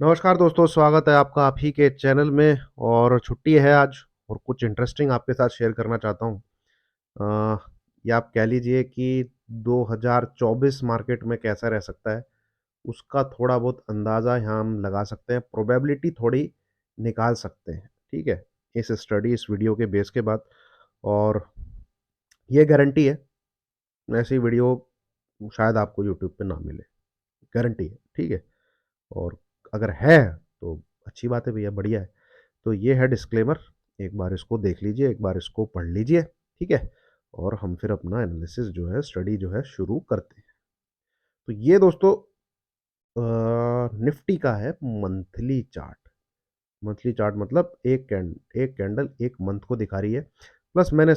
नमस्कार दोस्तों, स्वागत है आपका आप ही के चैनल में। और छुट्टी है आज और कुछ इंटरेस्टिंग आपके साथ शेयर करना चाहता हूँ। अ, या आप कह लीजिए कि 2024 मार्केट में कैसा रह सकता है, उसका थोड़ा बहुत अंदाज़ा यहाँ हम लगा सकते हैं, प्रोबेबिलिटी थोड़ी निकाल सकते हैं, ठीक है? इस स्टडी, इस वीडियो के बेस के बाद। और ये गारंटी है, ऐसी वीडियो शायद आपको यूट्यूब पे ना मिले, गारंटी है, ठीक है? और अगर है तो अच्छी बात है भैया, बढ़िया है। तो ये है डिस्क्लेमर, एक बार इसको देख लीजिए, एक बार इसको पढ़ लीजिए, ठीक है? और हम फिर अपना एनालिसिस जो है, स्टडी जो है शुरू करते हैं। तो ये दोस्तों निफ्टी का है मंथली चार्ट। मंथली चार्ट मतलब एक कैंडल एक मंथ को दिखा रही है। प्लस मैंने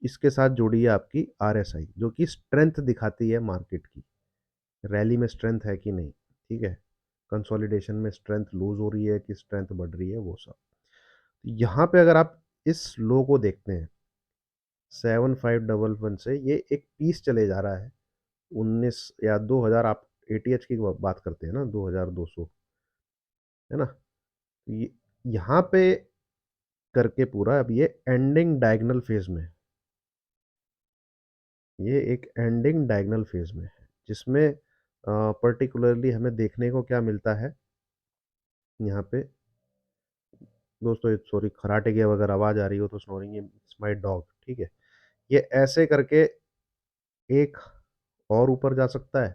इसके साथ जोड़ी है आपकी आरएसआई, जो कि स्ट्रेंथ दिखाती है मार्केट की, रैली में स्ट्रेंथ है कि नहीं, ठीक है? कंसोलिडेशन में स्ट्रेंथ लूज हो रही है कि स्ट्रेंथ बढ़ रही है, वो सब। यहाँ पे अगर आप इस लो को देखते हैं 7511 से, ये एक पीस चले जा रहा है 19 या 2000, आप एटीएच की बात करते हैं ना, 2200, है ना? ये यहाँ पे करके पूरा अब ये एंडिंग डायगोनल फेज में है। ये एक एंडिंग डायगोनल फेज में है, जिसमें पर्टिकुलरली हमें देखने को क्या मिलता है यहाँ पे। दोस्तों सॉरी, खराटे की अगर आवाज़ आ रही हो तो स्नोरिंग, इट्स माय डॉग, ठीक है? ये ऐसे करके एक और ऊपर जा सकता है,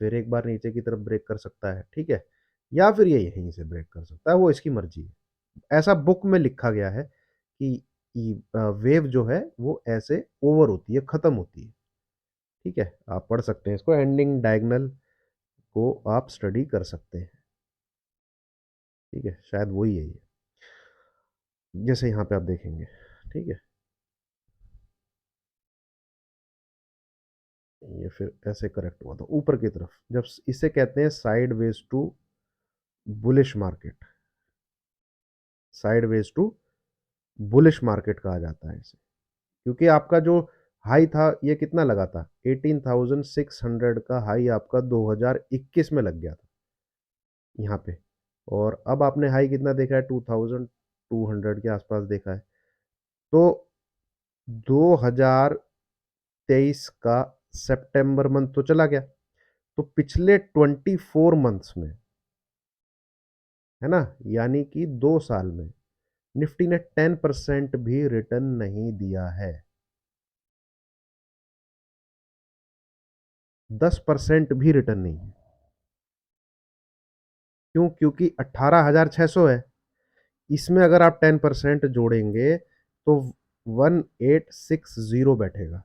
फिर एक बार नीचे की तरफ ब्रेक कर सकता है, ठीक है? या फिर ये यहीं से ब्रेक कर सकता है, वो इसकी मर्जी है। ऐसा बुक में लिखा गया है कि वेव जो है वो ऐसे ओवर होती है, खत्म होती है, ठीक है? आप पढ़ सकते हैं इसको, एंडिंग डायगोनल को आप स्टडी कर सकते हैं, ठीक है? शायद वही है ये, जैसे यहाँ पे आप देखेंगे, ठीक है? ये फिर ऐसे करेक्ट हुआ था ऊपर की तरफ, जब इसे कहते हैं sideways to bullish market. Sideways to bullish market कहा जाता है इसे, क्योंकि आपका जो हाई था ये कितना लगा था, 18,600 का हाई आपका 2021 में लग गया था यहाँ पे। और अब आपने हाई कितना देखा है, 2200 के आसपास देखा है। तो 2023 का सितंबर मंथ तो चला गया, तो पिछले 24 मंथ्स में, है ना, यानी कि 2 साल में निफ्टी ने 10% भी रिटर्न नहीं दिया है। 10% भी रिटर्न नहीं है। क्यों? क्योंकि 18,600 है, इसमें अगर आप 10% जोड़ेंगे तो 1860 बैठेगा।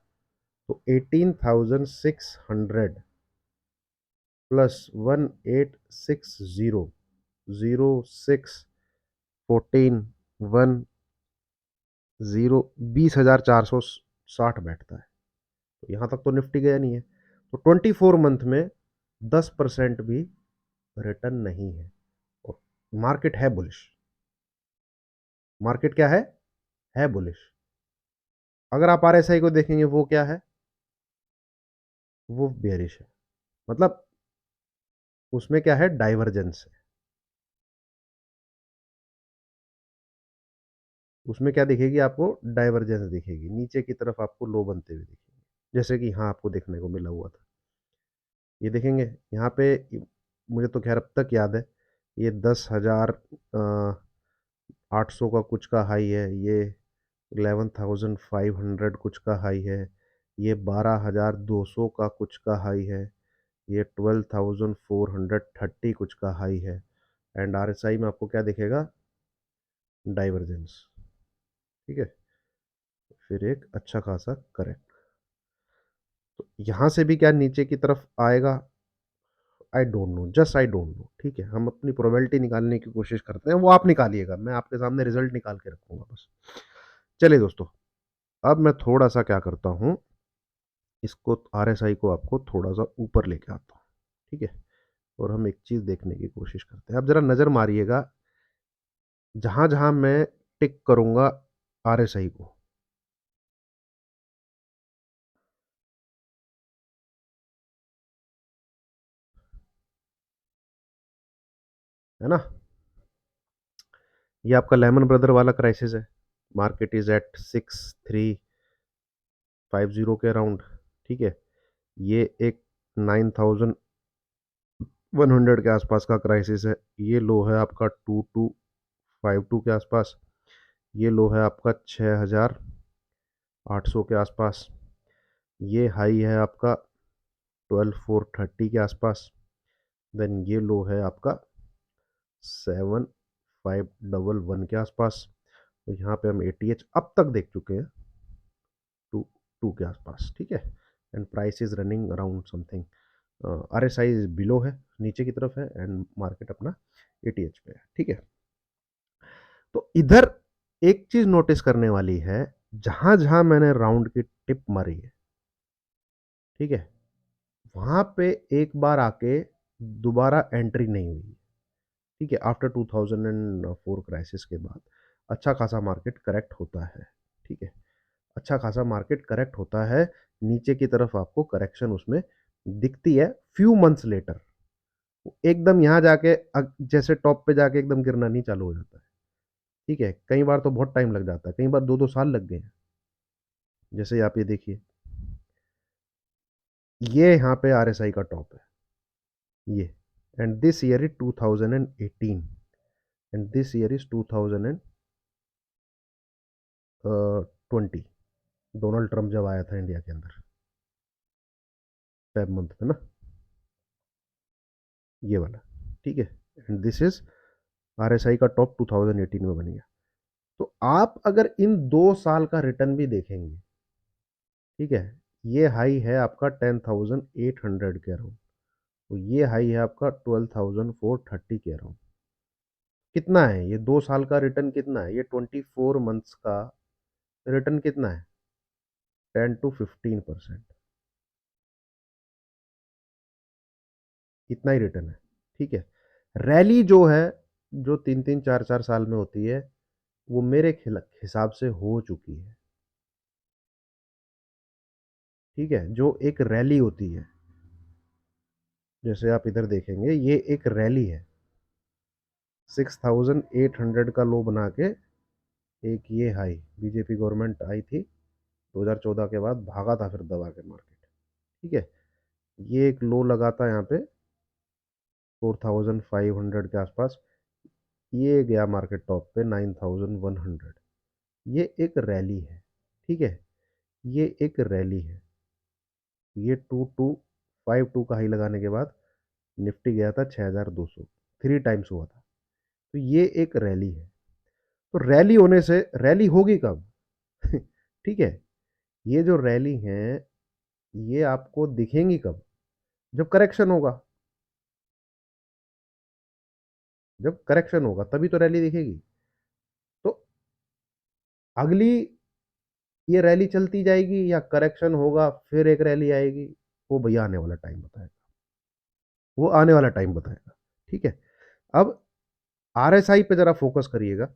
तो 18,600 प्लस 1860, 20,460 बैठता है। तो यहाँ तक तो निफ्टी गया नहीं है। तो 24 मंथ में 10% भी रिटर्न नहीं है, और मार्केट है बुलिश। मार्केट क्या है बुलिश। अगर आप आरएसआई को देखेंगे, वो क्या है, वो बेरिश है। मतलब उसमें क्या है, डाइवर्जेंस है। उसमें क्या दिखेगी आपको, डाइवर्जेंस दिखेगी, नीचे की तरफ आपको लो बनते हुए दिखेंगे, जैसे कि यहाँ आपको देखने को मिला हुआ था। ये देखेंगे यहाँ पे, मुझे तो खैर अब तक याद है, ये 10,800 का कुछ का हाई है, ये 11,500 कुछ का हाई है, ये 12,200 का कुछ का हाई है, ये 12,430 कुछ का हाई है। एंड आरएसआई में आपको क्या दिखेगा, डाइवर्जेंस, ठीक है? फिर एक अच्छा खासा करेक्ट। तो यहाँ से भी क्या नीचे की तरफ आएगा, I don't know, just I don't know, ठीक है? हम अपनी प्रोबेबिलिटी निकालने की कोशिश करते हैं, वो आप निकालिएगा, मैं आपके सामने रिजल्ट निकाल के रखूंगा बस। चलिए दोस्तों, अब मैं थोड़ा सा क्या करता हूँ, इसको आरएसआई को आपको थोड़ा सा ऊपर लेके आता हूँ, ठीक है? और हम एक चीज़ देखने की कोशिश करते हैं। अब जरा नज़र मारिएगा, जहां जहां मैं टिक करूंगा आरएसआई को, है ना? ये आपका लेमन ब्रदर वाला क्राइसिस है। मार्केट इज एट 6350 के अराउंड, ठीक है। ये एक 9100 के आसपास का क्राइसिस है। ये लो है आपका 2252 के आसपास। ये लो है आपका 6800 के आसपास। ये हाई है आपका 12430 के आसपास। देन ये लो है आपका 7511 के आसपास। तो यहाँ पे हम एटीएच अब तक देख चुके हैं 2 के आसपास, ठीक है। And price is running around something, R S I below है, नीचे की तरफ है, एंड मार्केट अपना एटीएच पे है, ठीक है। तो इधर एक चीज नोटिस करने वाली है, जहां जहां मैंने राउंड की टिप मारी है, ठीक है, वहां पे एक बार आके दोबारा एंट्री नहीं हुई, ठीक है। आफ्टर 2004 क्राइसिस के बाद अच्छा खासा मार्केट करेक्ट होता है, ठीक है। अच्छा खासा मार्केट करेक्ट होता है, नीचे की तरफ आपको करेक्शन उसमें दिखती है फ्यू मंथ्स लेटर। एकदम यहाँ जाके जैसे टॉप पे जाके एकदम गिरना नहीं चालू हो जाता है, ठीक है। कई बार तो बहुत टाइम लग जाता है, कई बार 2-2 साल लग गए हैं। जैसे आप ये देखिए, ये यहाँ पे आरएसआई का टॉप है, ये। And this year is 2018 and this year is 2020, Donald Trump जब आया था इंडिया के अंदर फेब मंथ में ना, ये वाला, ठीक है। एंड दिस इज आरएसआई का टॉप 2018 में बन गया। तो आप अगर इन 2 साल का रिटर्न भी देखेंगे, ठीक है, ये हाई है आपका 10,800 के अराउंड, तो ये हाई है आपका 12,430 के अराउंड। कितना है ये 2 साल का रिटर्न? कितना है ये 24 मंथ्स का रिटर्न? कितना है? 10 to 15%, इतना ही रिटर्न है, ठीक है। रैली जो है, जो 3-3 4-4 साल में होती है, वो मेरे हिसाब से हो चुकी है, ठीक है। जो एक रैली होती है, जैसे आप इधर देखेंगे, ये एक रैली है। 6,800 का लो बना के एक ये हाई, बीजेपी गवर्नमेंट आई थी 2014 के बाद, भागा था फिर दबा के मार्केट, ठीक है। ये एक लो लगा था यहाँ पे 4,500 के आसपास, ये गया मार्केट टॉप पे 9,100। ये एक रैली है, ठीक है, ये एक रैली है। ये 2252 का हाई लगाने के बाद निफ्टी गया था 6,200, 3 टाइम्स हुआ था। तो ये एक रैली है। तो रैली होने से, रैली होगी कब? ठीक है, ये जो रैली है, ये आपको दिखेंगी कब? जब करेक्शन होगा। जब करेक्शन होगा तभी तो रैली दिखेगी। तो अगली, ये रैली चलती जाएगी या करेक्शन होगा फिर एक रैली आएगी, वो भैया आने वाला टाइम बताएगा, वो आने वाला टाइम बताएगा, ठीक है। अब आरएसआई पे जरा फोकस करिएगा,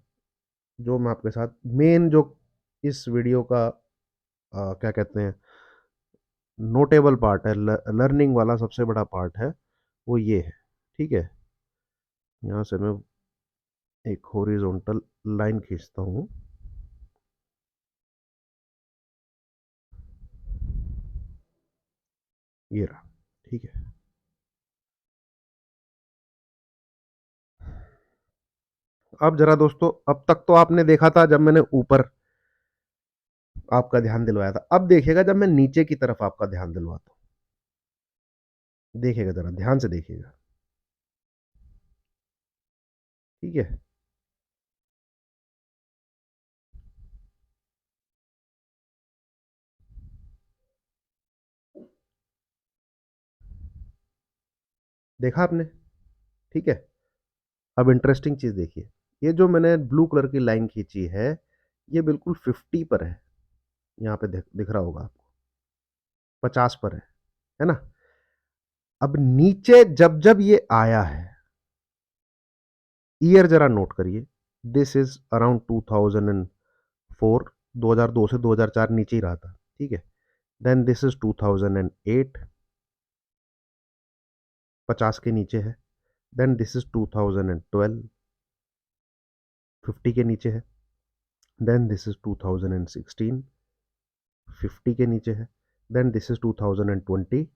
जो मैं आपके साथ मेन जो इस वीडियो का क्या कहते हैं, नोटेबल पार्ट है, लर्निंग वाला सबसे बड़ा पार्ट है, वो ये है, ठीक है। यहाँ से मैं एक हॉरिजॉन्टल लाइन खींचता हूँ, ये रहा, ठीक है। अब जरा दोस्तों, अब तक तो आपने देखा था जब मैंने ऊपर आपका ध्यान दिलवाया था, अब देखिएगा जब मैं नीचे की तरफ आपका ध्यान दिलवाता हूँ, देखिएगा जरा ध्यान से देखिएगा, ठीक है। देखा आपने? ठीक है। अब इंटरेस्टिंग चीज देखिए, ये जो मैंने ब्लू कलर की लाइन खींची है, ये बिल्कुल 50 पर है। यहाँ पे दिख रहा होगा आपको, 50 पर है ना? अब नीचे जब जब ये आया है, ईयर जरा नोट करिए, दिस इज अराउंड 2004, 2002 से 2004 नीचे ही रहा था, ठीक है। देन दिस इज 2008, 50 के नीचे है। देन दिस इज 2012, 50 के नीचे है। देन दिस इज 2016, 50 के नीचे है। देन दिस इज 2020,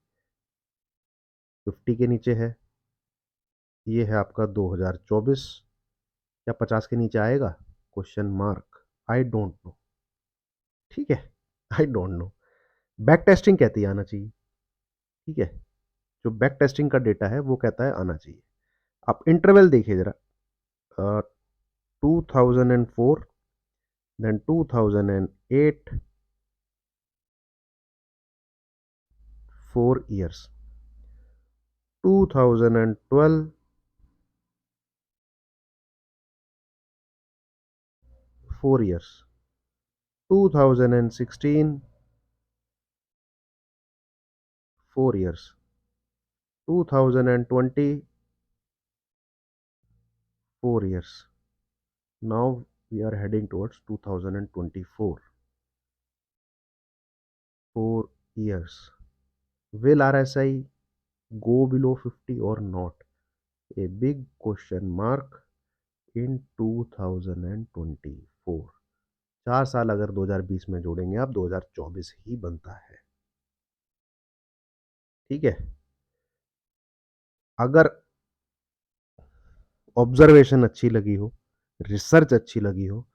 50 के नीचे है। ये है आपका 2024, क्या 50 के नीचे आएगा? Question mark, I don't know. ठीक है, I don't know. Back testing कहती है आना चाहिए। ठीक है, जो बैक टेस्टिंग का डेटा है वो कहता है आना चाहिए। आप इंटरवल देखिए जरा, 2004, then 2008, 4 years, 2012, 4 years, 2016, 4 years, 2020, 4 years. Now we are heading towards 2024, 4 years. Will RSI go below 50 or not? A big question mark in 2024. 4 साल अगर 2020 में जोड़ेंगे आप, 2024 ही बनता है। ठीक है, अगर ऑब्जर्वेशन अच्छी लगी हो, रिसर्च अच्छी लगी हो,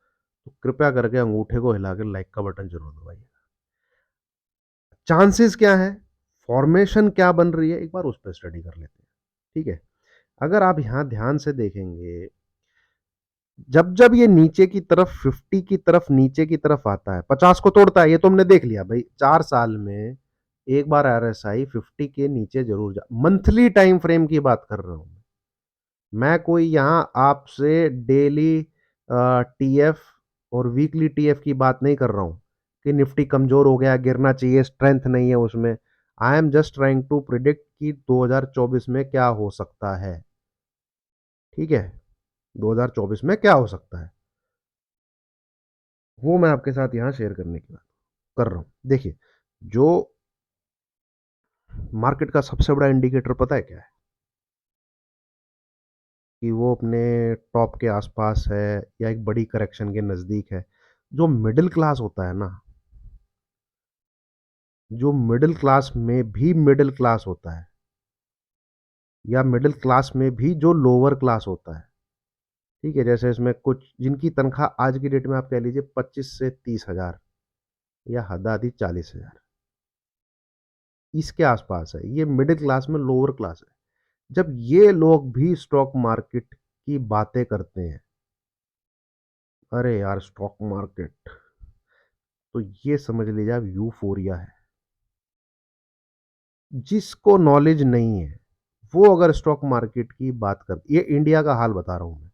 तो कृपया करके अंगूठे को हिलाकर लाइक का बटन जरूर दबाइए। चांसेस क्या है, फॉर्मेशन क्या बन रही है, एक बार उस पर स्टडी कर लेते हैं। ठीक है, अगर आप यहां ध्यान से देखेंगे, जब जब ये नीचे की तरफ 50 की तरफ नीचे की तरफ आता है, 50 को तोड़ता है, ये तो हमने देख लिया भाई। 4 साल में एक बार आरएसआई 50 के नीचे जरूर जा, मंथली टाइम फ्रेम की बात कर रहा हूं मैं, कोई यहां आपसे डेली टीएफ और वीकली टीएफ की बात नहीं कर रहा हूं कि निफ्टी कमजोर हो गया, गिरना चाहिए, स्ट्रेंथ नहीं है उसमें। I am just trying to predict कि 2024 में क्या हो सकता है। ठीक है, 2024 में क्या हो सकता है, वो मैं आपके साथ यहां शेयर करने की बात कर रहा हूं। देखिए, जो मार्केट का सबसे बड़ा इंडिकेटर पता है क्या है? कि वो अपने टॉप के आसपास है या एक बड़ी करेक्शन के नजदीक है। जो मिडिल क्लास होता है ना, जो मिडिल क्लास में भी मिडिल क्लास होता है, या मिडिल क्लास में भी जो लोअर क्लास होता है, ठीक है, जैसे इसमें कुछ जिनकी तनख्वाह आज की डेट में आप कह लीजिए 25 से 30 हजार, या हद आदि 40 हजार, इसके आसपास है, ये मिडिल क्लास में लोअर क्लास है। जब ये लोग भी स्टॉक मार्केट की बातें करते हैं, अरे यार स्टॉक मार्केट, तो ये समझ लीजिए आप यूफोरिया है। जिसको नॉलेज नहीं है वो अगर स्टॉक मार्केट की बात कर, ये इंडिया का हाल बता रहा हूं मैं।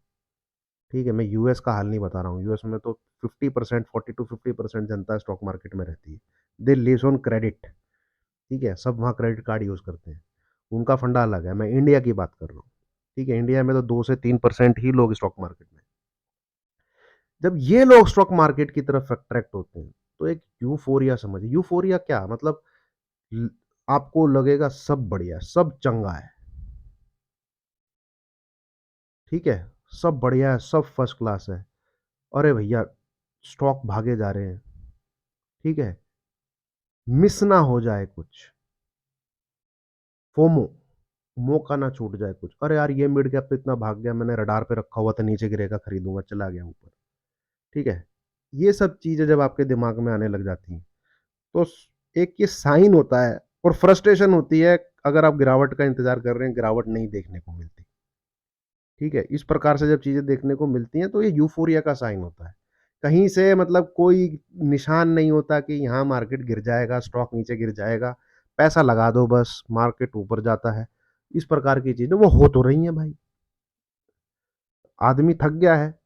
ठीक है, मैं यूएस का हाल नहीं बता रहा हूँ। यूएस में तो 50%, 40 to 50% जनता स्टॉक मार्केट में रहती है। दे लिव्स ऑन क्रेडिट। ठीक है, सब वहाँ क्रेडिट कार्ड यूज करते हैं, उनका फंडा अलग है। मैं इंडिया की बात कर रहा हूँ। ठीक है, इंडिया में तो 2 से 3% ही लोग स्टॉक मार्केट में। जब ये लोग स्टॉक मार्केट की तरफ अट्रैक्ट होते हैं, तो एक यूफोरिया समझिए। यूफोरिया क्या मतलब, ल- आपको लगेगा सब बढ़िया है, सब चंगा है। ठीक है, सब बढ़िया है, सब फर्स्ट क्लास है। अरे भैया, स्टॉक भागे जा रहे हैं। ठीक है, मिस ना हो जाए कुछ, फोमो, मौका ना छूट जाए कुछ। अरे यार ये मिड कैप तो इतना भाग गया, मैंने रडार पे रखा हुआ था, नीचे गिरेगा खरीदूंगा, चला गया ऊपर। ठीक है, ये सब चीजें जब आपके दिमाग में आने लग जाती हैं, तो एक ये साइन होता है, और फ्रस्ट्रेशन होती है अगर आप गिरावट का इंतजार कर रहे हैं, गिरावट नहीं देखने को मिलती। ठीक है, इस प्रकार से जब चीजें देखने को मिलती हैं, तो ये यूफोरिया का साइन होता है। कहीं से मतलब कोई निशान नहीं होता कि यहाँ मार्केट गिर जाएगा, स्टॉक नीचे गिर जाएगा, पैसा लगा दो बस मार्केट ऊपर जाता है। इस प्रकार की चीजें वो हो तो रही हैं भाई। आदमी थक गया है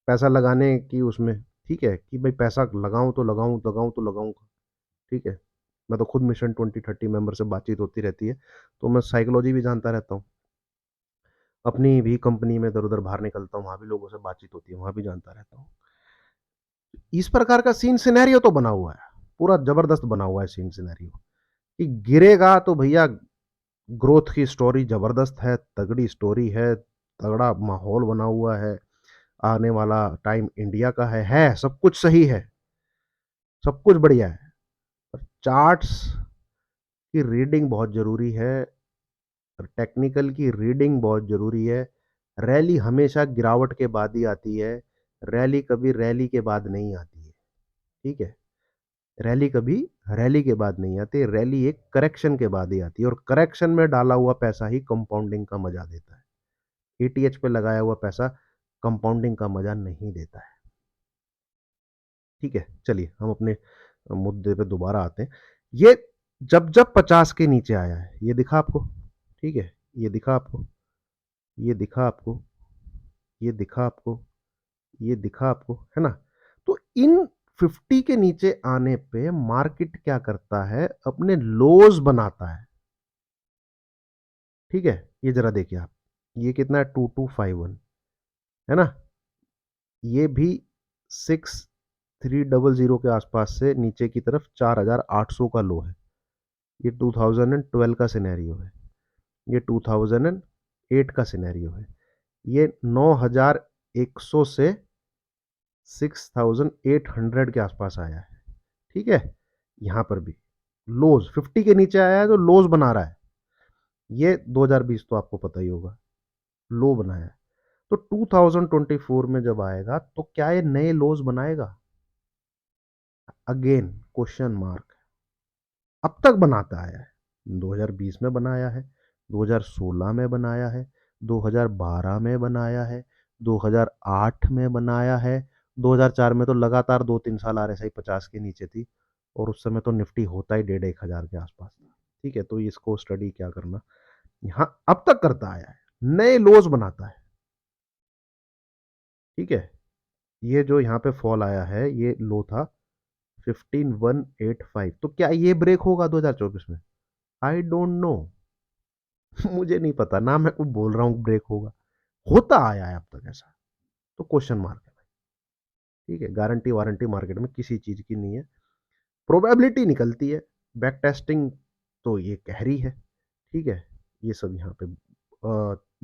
पैसा लगाने की उसमें। ठीक है, कि भाई पैसा लगाऊं तो लगाऊं, लगाऊं तो लगाऊंगा। ठीक है, मैं तो खुद मिशन 2030 मेंबर से बातचीत होती रहती है, तो मैं साइकोलॉजी भी जानता रहता हूँ। अपनी भी कंपनी में इधर उधर बाहर निकलता हूँ, वहां भी लोगों से बातचीत होती है, वहां भी जानता रहता हूँ। इस प्रकार का सीन सिनेरियो तो बना हुआ है, पूरा जबरदस्त बना हुआ है सीन सिनेरियो, कि गिरेगा तो भैया ग्रोथ की स्टोरी ज़बरदस्त है, तगड़ी स्टोरी है, तगड़ा माहौल बना हुआ है, आने वाला टाइम इंडिया का है, सब कुछ सही है, सब कुछ बढ़िया है। पर चार्ट्स की रीडिंग बहुत ज़रूरी है, टेक्निकल की रीडिंग बहुत ज़रूरी है। रैली हमेशा गिरावट के बाद ही आती है, रैली कभी रैली के बाद नहीं आती है, ठीक है? रैली कभी रैली के बाद नहीं आती, रैली एक करेक्शन के बाद ही आती है और करेक्शन में डाला हुआ पैसा ही कंपाउंडिंग का मज़ा देता है। ईटीएच पे लगाया हुआ पैसा कंपाउंडिंग का मज़ा नहीं देता है, ठीक है? चलिए हम अपने मुद्दे पे दोबारा आते हैं। ये जब-जब 50 के नीचे आया है, ये दिखा आपको, ठीक है? ये दिखा आपको, ये दिखा आपको, ये दिखा आपको, ये दिखा आपको, है ना? तो इन 50 के नीचे आने पे मार्केट क्या करता है, अपने लोज़ बनाता है, ठीक है? ये ज़रा देखिए आप, ये कितना है 2251, है ना? ये भी 6300 के आसपास से नीचे की तरफ 4800 का लो है। ये 2012 का सिनेरियो है, ये 2008 का सिनेरियो है, ये 9100 से 6800 के आसपास आया है, ठीक है? यहाँ पर भी लोज 50 के नीचे आया है तो लोज बना रहा है। ये 2020 तो आपको पता ही होगा, लो बनाया है। तो 2024 में जब आएगा तो क्या ये नए लोज बनाएगा? Again question mark. अब तक बनाता आया है, 2020 में बनाया है, 2016 में बनाया है, 2012 में बनाया है, 2008 में बनाया है, 2004 में तो लगातार 2-3 साल आरएसआई 50 के नीचे थी और उस समय तो निफ्टी होता ही 1,500 के आसपास था, ठीक है? तो इसको स्टडी क्या करना, यहाँ अब तक करता आया है, नए लोज बनाता है, ठीक है? ये जो यहाँ पे फॉल आया है, ये लो था 15185, तो क्या ये ब्रेक होगा 2024 में? I don't know. मुझे नहीं पता ना, मैं कुछ बोल रहा हूँ ब्रेक होगा, होता आया है अब तक ऐसा, तो क्वेश्चन मार्क है भाई, ठीक है? गारंटी वारंटी मार्केट में किसी चीज की नहीं है, प्रोबेबिलिटी निकलती है, बैक टेस्टिंग तो ये कह रही है, ठीक है? ये सब यहाँ पे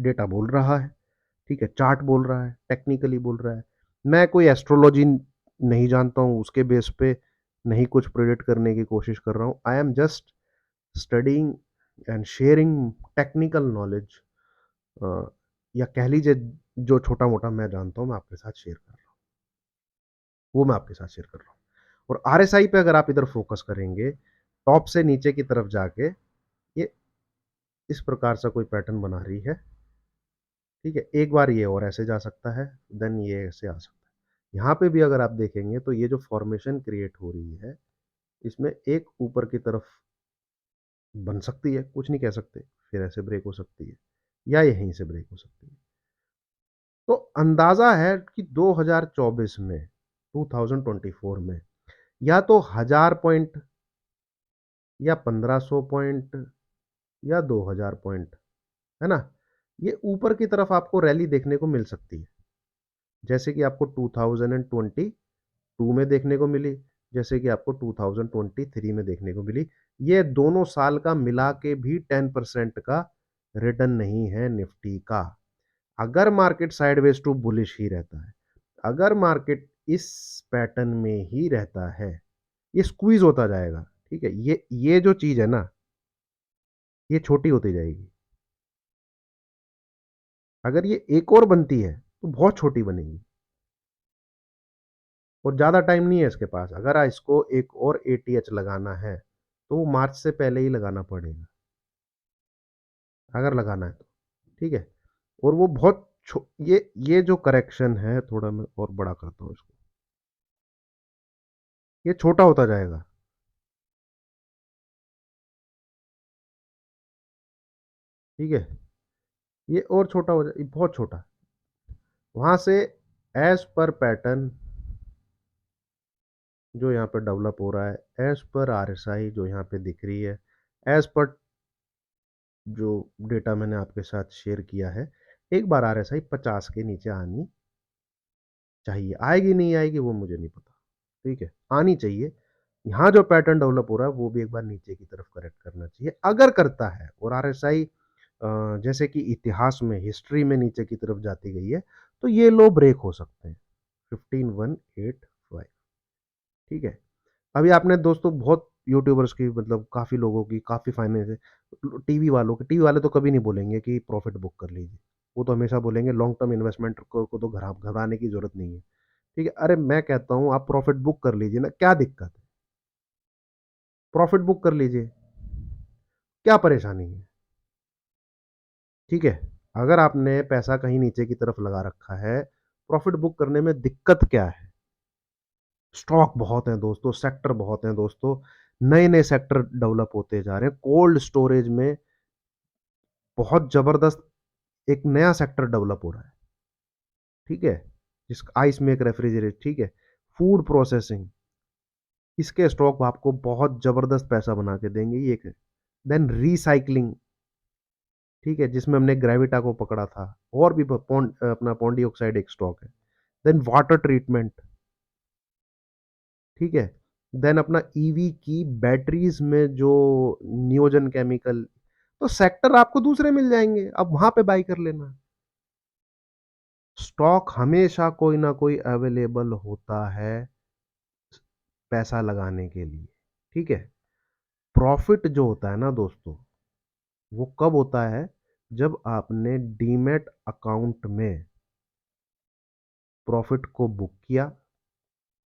डेटा बोल रहा है, ठीक है? चार्ट बोल रहा है, टेक्निकली बोल रहा है। मैं कोई एस्ट्रोलॉजी नहीं जानता हूँ, उसके बेस पे नहीं कुछ प्रेडिक्ट करने की कोशिश कर रहा हूँ। आई am just studying and sharing technical knowledge, या कह लीजिए जो छोटा-मोटा मैं जानता हूँ, मैं आपके साथ शेयर कर रहा हूँ। वो मैं आपके साथ शेयर कर रहा हूँ। और आरएसआई पे अगर आप इधर फ़ोकस करेंगे, टॉप से नीचे की तरफ जाके ये इस प्रकार से कोई पैटर्न बना रही है, ठीक है? एक बार ये और ऐसे जा सकता है, देन ये ऐसे आ सकता है। यहाँ पे भी अगर आप देखेंगे तो ये जो फ़ॉर्मेशन क्रिएट हो रही है, इसमें एक ऊपर की तरफ बन सकती है, कुछ नहीं कह सकते, फिर ऐसे ब्रेक हो सकती है या यहीं से ब्रेक हो सकती है। तो अंदाज़ा है कि 2024 में, 2024 में या तो 1000 पॉइंट या 1500 पॉइंट या 2000 पॉइंट, है ना? ये ऊपर की तरफ आपको रैली देखने को मिल सकती है, जैसे कि आपको 2022 में देखने को मिली, जैसे कि आपको 2023 में देखने को मिली। ये दोनों साल का मिला के भी 10% का रिटर्न नहीं है निफ्टी का। अगर मार्केट साइडवेज टू बुलिश ही रहता है, अगर मार्केट इस पैटर्न में ही रहता है, ये स्क्वीज होता जाएगा, ठीक है? ये जो चीज है ना, ये छोटी होती जाएगी। अगर ये एक और बनती है तो बहुत छोटी बनेगी और ज़्यादा टाइम नहीं है इसके पास। अगर इसको एक और एटीएच लगाना है तो वो मार्च से पहले ही लगाना पड़ेगा, अगर लगाना है तो, ठीक है? और वो बहुत ये जो करेक्शन है, थोड़ा मैं और बड़ा करता हूँ इसको, ये छोटा होता जाएगा, ठीक है? ये और छोटा हो जाए, बहुत छोटा। वहां से एज पर पैटर्न जो यहाँ पे डेवलप हो रहा है, एज पर आरएसआई जो यहाँ पे दिख रही है, एज पर जो डेटा मैंने आपके साथ शेयर किया है, एक बार आरएसआई 50 के नीचे आनी चाहिए। आएगी नहीं आएगी वो मुझे नहीं पता, ठीक है? आनी चाहिए। यहाँ जो पैटर्न डेवलप हो रहा है वो भी एक बार नीचे की तरफ करेक्ट करना चाहिए, अगर करता है और आरएसआई जैसे कि इतिहास में हिस्ट्री में नीचे की तरफ जाती गई है, तो ये लो ब्रेक हो सकते हैं 15185। ठीक है। अभी आपने दोस्तों बहुत यूट्यूबर्स की मतलब काफ़ी लोगों की काफ़ी फाइनेंस टीवी वाले तो कभी नहीं बोलेंगे कि प्रॉफिट बुक कर लीजिए। वो तो हमेशा बोलेंगे लॉन्ग टर्म इन्वेस्टमेंट को तो घबराने की जरूरत नहीं है। ठीक है। अरे मैं कहता हूँ आप प्रॉफिट बुक कर लीजिए ना, क्या दिक्कत है? प्रॉफिट बुक कर लीजिए, क्या परेशानी है? ठीक है। अगर आपने पैसा कहीं नीचे की तरफ लगा रखा है, प्रॉफिट बुक करने में दिक्कत क्या है? स्टॉक बहुत हैं दोस्तों, सेक्टर बहुत हैं दोस्तों, नए-नए सेक्टर डेवलप होते जा रहे हैं। कोल्ड स्टोरेज में बहुत ज़बरदस्त एक नया सेक्टर डेवलप हो रहा है, ठीक है? जिस आइस मेक रेफ्रिजरेट, ठीक है? फूड प्रोसेसिंग, इसके स्टॉक आपको बहुत ज़बरदस्त पैसा बना के देंगे, ये एक है। देन रीसाइक्लिंग, ठीक है? जिसमें हमने ग्रेविटा को पकड़ा था और भी अपना पॉन्डी ऑक्साइड एक स्टॉक है। देन वाटर ट्रीटमेंट, ठीक है? देन अपना ईवी की बैटरीज़ में जो नियोजन केमिकल, तो सेक्टर आपको दूसरे मिल जाएँगे, आप वहाँ पे बाय कर लेना। स्टॉक हमेशा कोई ना कोई अवेलेबल होता है पैसा लगाने के लिए, ठीक है? प्रॉफ़िट जो होता है ना दोस्तों, वो कब होता है? जब आपने डीमैट अकाउंट में प्रॉफ़िट को बुक किया,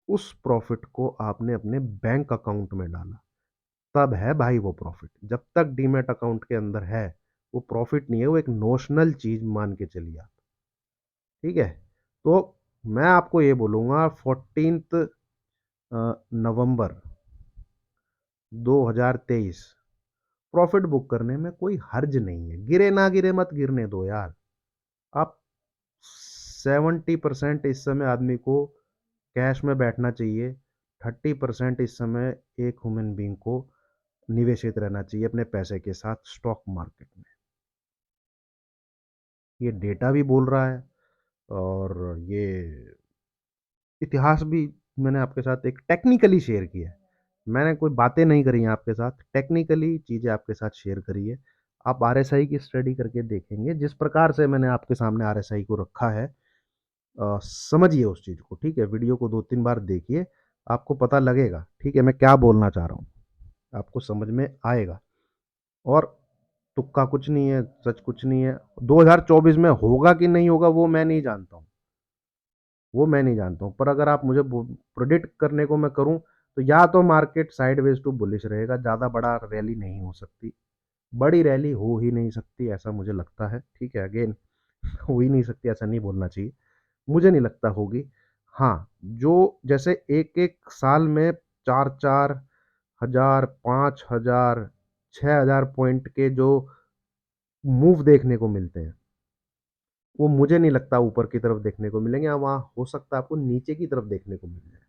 उस प्रॉफ़िट को आपने अपने बैंक अकाउंट में डाला, तब है भाई वो प्रॉफ़िट। जब तक डीमैट अकाउंट के अंदर है, वो प्रॉफ़िट नहीं है, वो एक नोशनल चीज़ मान के चलिए आप, ठीक है? तो मैं आपको ये बोलूँगा 14th नवंबर 2023 प्रॉफ़िट बुक करने में कोई हर्ज नहीं है। गिरे ना गिरे मत गिरने दो यार। आप 70% इस समय आदमी को कैश में बैठना चाहिए, 30% इस समय एक ह्यूमन बीइंग को निवेशित रहना चाहिए अपने पैसे के साथ स्टॉक मार्केट में। ये डेटा भी बोल रहा है और ये इतिहास भी मैंने आपके साथ एक टेक्निकली शेयर किया है। मैंने कोई बातें नहीं करी हैं आपके साथ, टेक्निकली चीज़ें आपके साथ शेयर करी है। आप आरएसआई की स्टडी करके देखेंगे, जिस प्रकार से मैंने आपके सामने आरएसआई को रखा है, समझिए उस चीज़ को, ठीक है? वीडियो को 2-3 बार देखिए, आपको पता लगेगा, ठीक है? मैं क्या बोलना चाह रहा हूँ, आपको समझ में आएगा। और तुक्का कुछ नहीं है, सच कुछ नहीं है। 2024 में होगा कि नहीं होगा वो मैं नहीं जानता हूँ, वो मैं नहीं जानता हूँ। पर अगर आप मुझे प्रेडिक्ट करने को मैं करूँ, तो या तो मार्केट साइडवेज टू बुलिश रहेगा, ज़्यादा बड़ा रैली नहीं हो सकती, बड़ी रैली हो ही नहीं सकती, ऐसा मुझे लगता है, ठीक है? अगेन हो ही नहीं सकती ऐसा नहीं बोलना चाहिए, मुझे नहीं लगता होगी। हाँ, जो जैसे एक-एक साल में 4-4 हज़ार, 5,000, 6,000 पॉइंट के जो मूव देखने को मिलते हैं, वो मुझे नहीं लगता ऊपर की तरफ देखने को मिलेंगे। हाँ, वहाँ हो सकता है आपको नीचे की तरफ देखने को मिल जाए,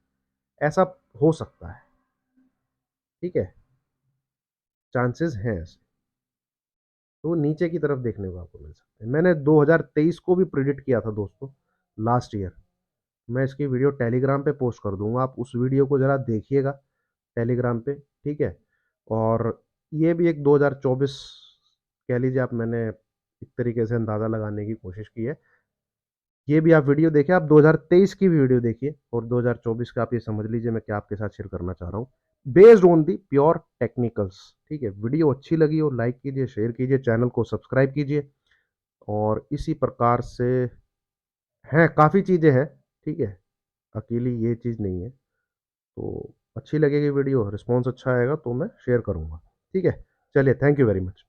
ऐसा हो सकता है, ठीक है? चांसेस हैं ऐसे, तो वो नीचे की तरफ देखने को आपको मिल सकते हैं। मैंने 2023 को भी प्रेडिक्ट किया था दोस्तों, लास्ट ईयर। मैं इसकी वीडियो टेलीग्राम पे पोस्ट कर दूँगा, आप उस वीडियो को ज़रा देखिएगा टेलीग्राम पे, ठीक है? और ये भी एक 2024 कह लीजिए आप, मैंने एक तरीके से अंदाज़ा लगाने की कोशिश की है। ये भी आप वीडियो देखिए, आप 2023 की भी वीडियो देखिए और 2024 का आप ये समझ लीजिए मैं क्या आपके साथ शेयर करना चाह रहा हूँ। Based on the pure technicals, ठीक है? वीडियो अच्छी लगी हो लाइक कीजिए, शेयर कीजिए, चैनल को सब्सक्राइब कीजिए और इसी प्रकार से हैं काफ़ी चीज़ें हैं, ठीक है? अकेली ये चीज़ नहीं है। तो अच्छी लगेगी वीडियो, रिस्पॉन्स अच्छा आएगा तो मैं शेयर करूँगा, ठीक है? चलिए, थैंक यू वेरी मच।